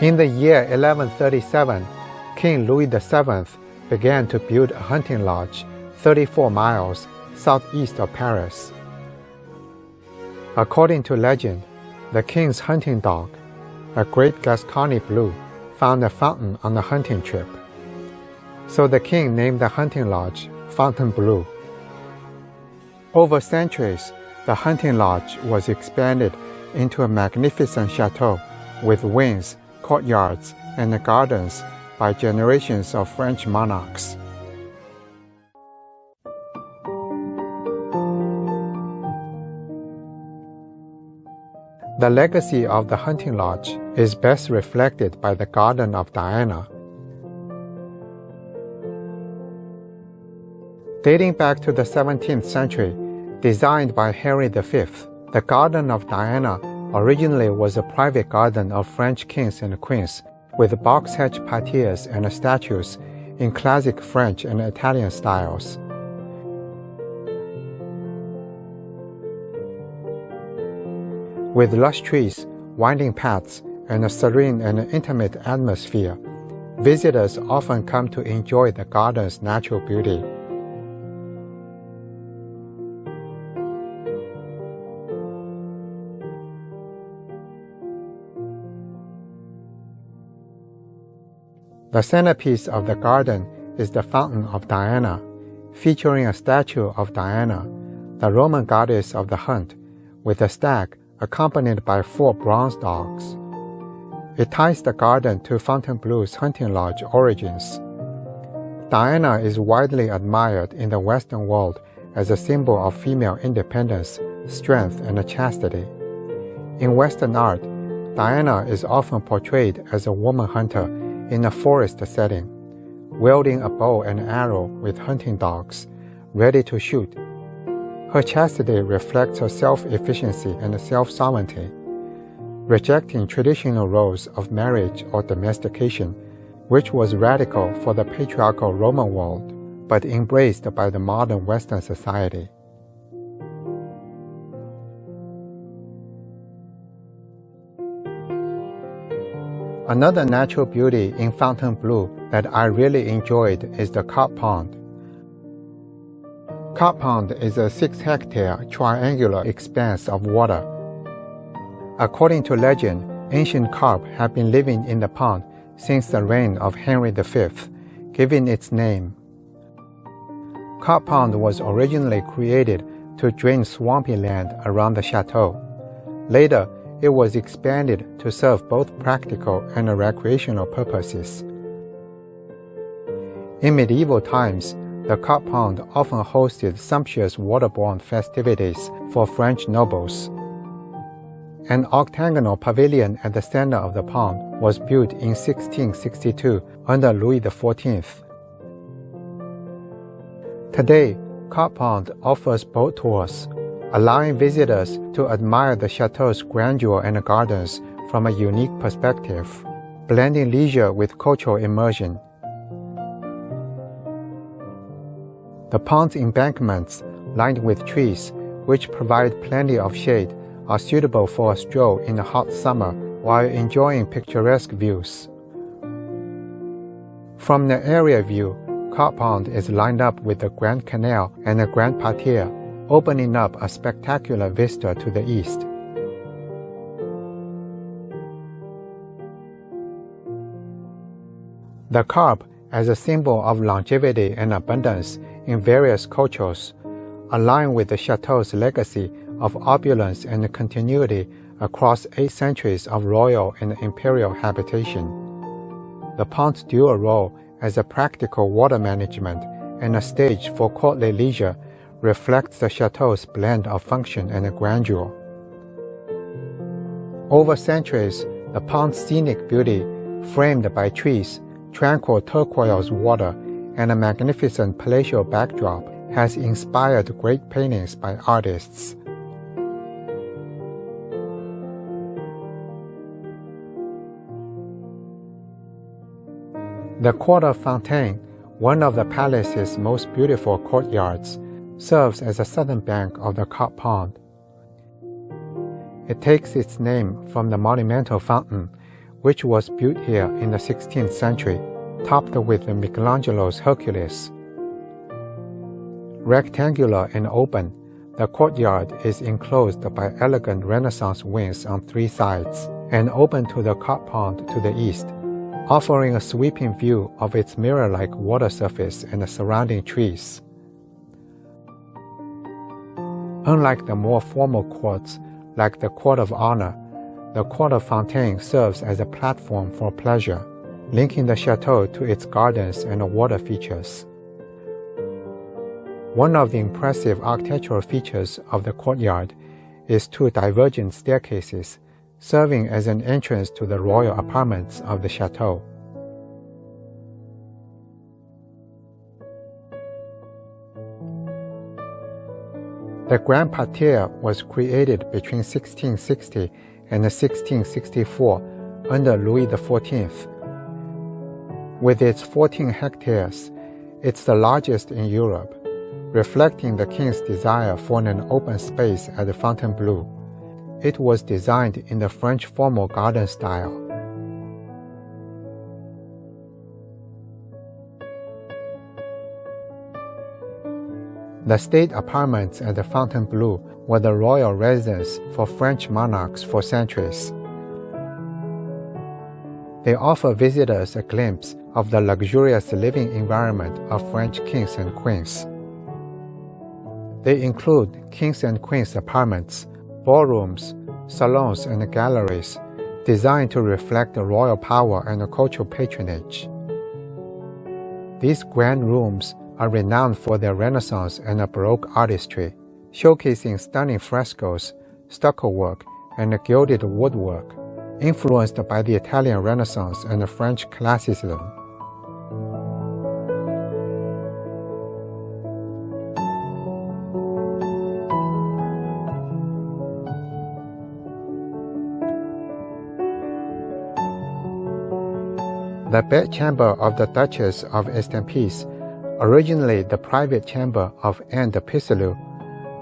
In the year 1137, King Louis VII began to build a hunting lodge 34 miles southeast of Paris. According to legend, the king's hunting dog, a great Gascony blue, found a fountain on a hunting trip. So the king named the hunting lodge Fontainebleau. Over centuries, the hunting lodge was expanded into a magnificent chateau with wings, courtyards, and gardens by generations of French monarchs. The legacy of the hunting lodge is best reflected by the Garden of Diana. Dating back to the 17th century, designed by Henry V, the Garden of Diana originally was a private garden of French kings and queens, with box-hedge parterres and statues in classic French and Italian styles. With lush trees, winding paths, and a serene and intimate atmosphere, visitors often come to enjoy the garden's natural beauty. The centerpiece of the garden is the Fountain of Diana, featuring a statue of Diana, the Roman goddess of the hunt, with a stag accompanied by 4 bronze dogs. It ties the garden to Fontainebleau's hunting lodge origins. Diana is widely admired in the Western world as a symbol of female independence, strength, and chastity. In Western art, Diana is often portrayed as a woman hunter in a forest setting, wielding a bow and arrow with hunting dogs, ready to shoot. Her chastity reflects her self-efficiency and self-sovereignty, rejecting traditional roles of marriage or domestication, which was radical for the patriarchal Roman world, but embraced by the modern Western society. Another natural beauty in Fontainebleau that I really enjoyed is the Carp Pond. Carp Pond is a 6-hectare triangular expanse of water. According to legend, ancient carp have been living in the pond since the reign of Henry V, giving its name. Carp Pond was originally created to drain swampy land around the chateau. Later, it was expanded to serve both practical and recreational purposes. In medieval times, the Carp Pond often hosted sumptuous waterborne festivities for French nobles. An octagonal pavilion at the center of the pond was built in 1662 under Louis XIV. Today, Carp Pond offers boat tours, allowing visitors to admire the chateau's grandeur and gardens from a unique perspective, blending leisure with cultural immersion. The pond's embankments, lined with trees, which provide plenty of shade, are suitable for a stroll in the hot summer while enjoying picturesque views. From the area view, Carp Pond is lined up with the Grand Canal and the Grand Parterre, opening up a spectacular vista to the east. The carp, as a symbol of longevity and abundance in various cultures, align with the chateau's legacy of opulence and continuity across 8 centuries of royal and imperial habitation. The pond's dual role as a practical water management and a stage for courtly leisure reflects the chateau's blend of function and grandeur. Over centuries, the pond's scenic beauty, framed by trees, tranquil turquoise water, and a magnificent palatial backdrop, has inspired great paintings by artists. The Court of Fontaine, one of the palace's most beautiful courtyards, serves as the southern bank of the Carp Pond. It takes its name from the monumental fountain, which was built here in the 16th century, topped with Michelangelo's Hercules. Rectangular and open, the courtyard is enclosed by elegant Renaissance wings on three sides and open to the cod pond to the east, offering a sweeping view of its mirror-like water surface and the surrounding trees. Unlike the more formal courts, like the Court of Honor, the Court of Fontaine serves as a platform for pleasure, linking the chateau to its gardens and water features. One of the impressive architectural features of the courtyard is two divergent staircases, serving as an entrance to the royal apartments of the chateau. The Grand Parterre was created between 1660 and 1664 under Louis XIV. With its 14 hectares, it's the largest in Europe, reflecting the king's desire for an open space at Fontainebleau. It was designed in the French formal garden style. The state apartments at the Fontainebleau were the royal residence for French monarchs for centuries. They offer visitors a glimpse of the luxurious living environment of French kings and queens. They include kings and queens apartments, ballrooms, salons, and galleries designed to reflect the royal power and cultural patronage. These grand rooms are renowned for their Renaissance and Baroque artistry, showcasing stunning frescoes, stucco work, and gilded woodwork, influenced by the Italian Renaissance and French Classicism. The bedchamber of the Duchess of Estampes, originally the private chamber of Anne de Pisseleu,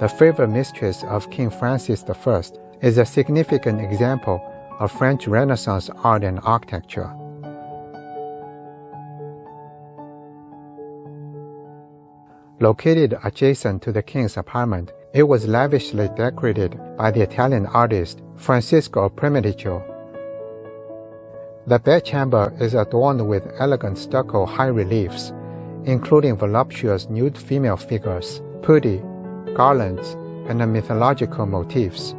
the favorite mistress of King Francis I, is a significant example of French Renaissance art and architecture. Located adjacent to the king's apartment, it was lavishly decorated by the Italian artist Francesco Primiticcio. The bedchamber is adorned with elegant stucco high-reliefs, including voluptuous nude female figures, putti, garlands, and mythological motifs,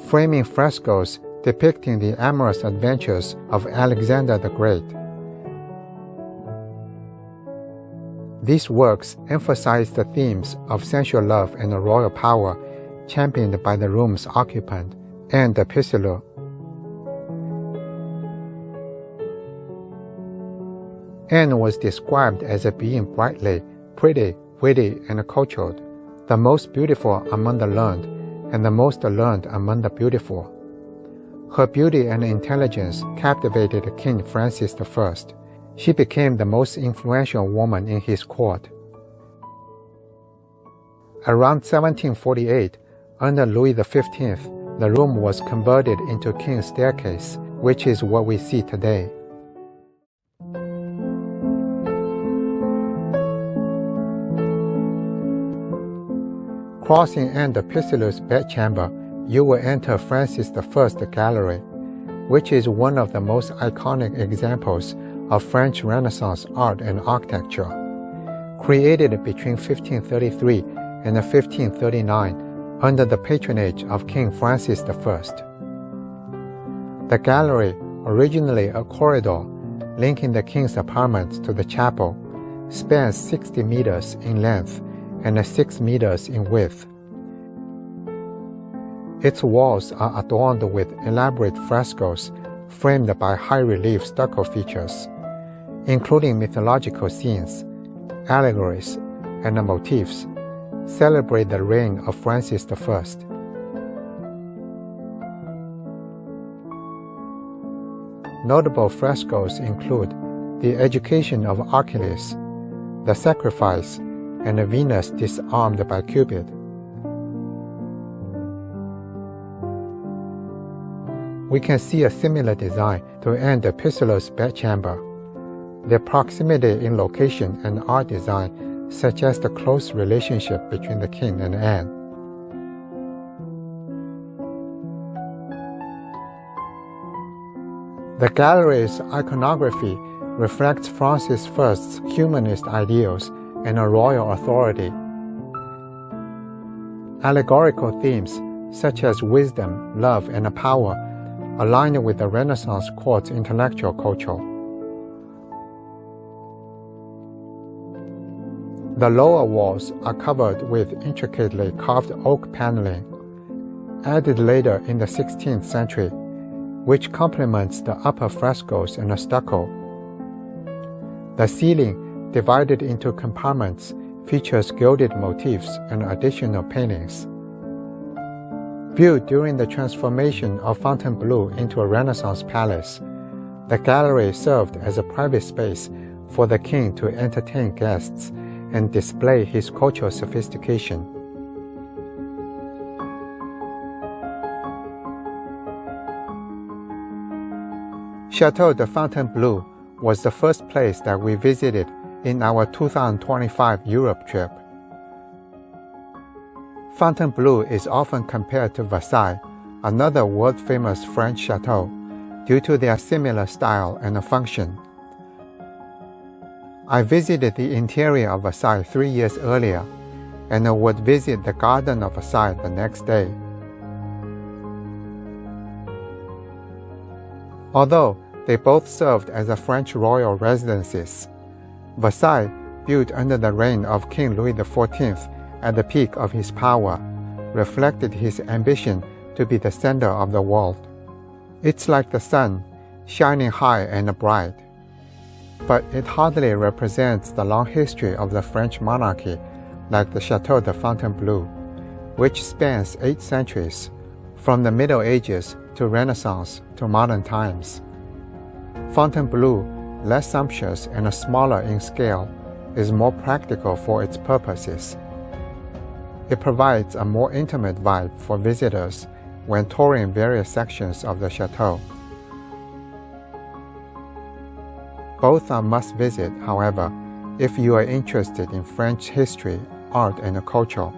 framing frescoes depicting the amorous adventures of Alexander the Great. These works emphasize the themes of sensual love and royal power championed by the room's occupant, Anne de Pisseleu. Anne was described as being brightly, pretty, witty, and cultured, the most beautiful among the learned, and the most learned among the beautiful. Her beauty and intelligence captivated King Francis I. She became the most influential woman in his court. Around 1748, under Louis XV, the room was converted into King's Staircase, which is what we see today. Crossing Anne de Pisseleu's bedchamber, you will enter Francis I Gallery, which is one of the most iconic examples of French Renaissance art and architecture. Created between 1533 and 1539 under the patronage of King Francis I. The gallery, originally a corridor linking the king's apartments to the chapel, spans 60 meters in length and 6 meters in width. Its walls are adorned with elaborate frescoes framed by high-relief stucco features, including mythological scenes, allegories, and motifs, celebrate the reign of Francis I. Notable frescoes include the Education of Achilles, the Sacrifice, and Venus disarmed by Cupid. we can see a similar design to Anne de Pisseleu's bedchamber. Their proximity in location and art design suggests the close relationship between the king and Anne. The gallery's iconography reflects Francis I's humanist ideals and a royal authority. Allegorical themes such as wisdom, love, and power align with the Renaissance court's intellectual culture. The lower walls are covered with intricately carved oak paneling, added later in the 16th century, which complements the upper frescoes and the stucco. The ceiling, divided into compartments, features gilded motifs and additional paintings. Built during the transformation of Fontainebleau into a Renaissance palace, the gallery served as a private space for the king to entertain guests and display his cultural sophistication. Chateau de Fontainebleau was the first place that we visited in our 2025 Europe trip. Fontainebleau is often compared to Versailles, another world-famous French chateau, due to their similar style and function. I visited the interior of Versailles 3 years earlier, and would visit the Garden of Versailles the next day. Although they both served as a French royal residences, Versailles, built under the reign of King Louis XIV at the peak of his power, reflected his ambition to be the center of the world. It's like the sun, shining high and bright. But it hardly represents the long history of the French monarchy like the Chateau de Fontainebleau, which spans 8 centuries, from the Middle Ages to Renaissance to modern times. Fontainebleau, less sumptuous and smaller in scale, is more practical for its purposes. It provides a more intimate vibe for visitors when touring various sections of the chateau. Both are must-visit, however, if you are interested in French history, art, and culture.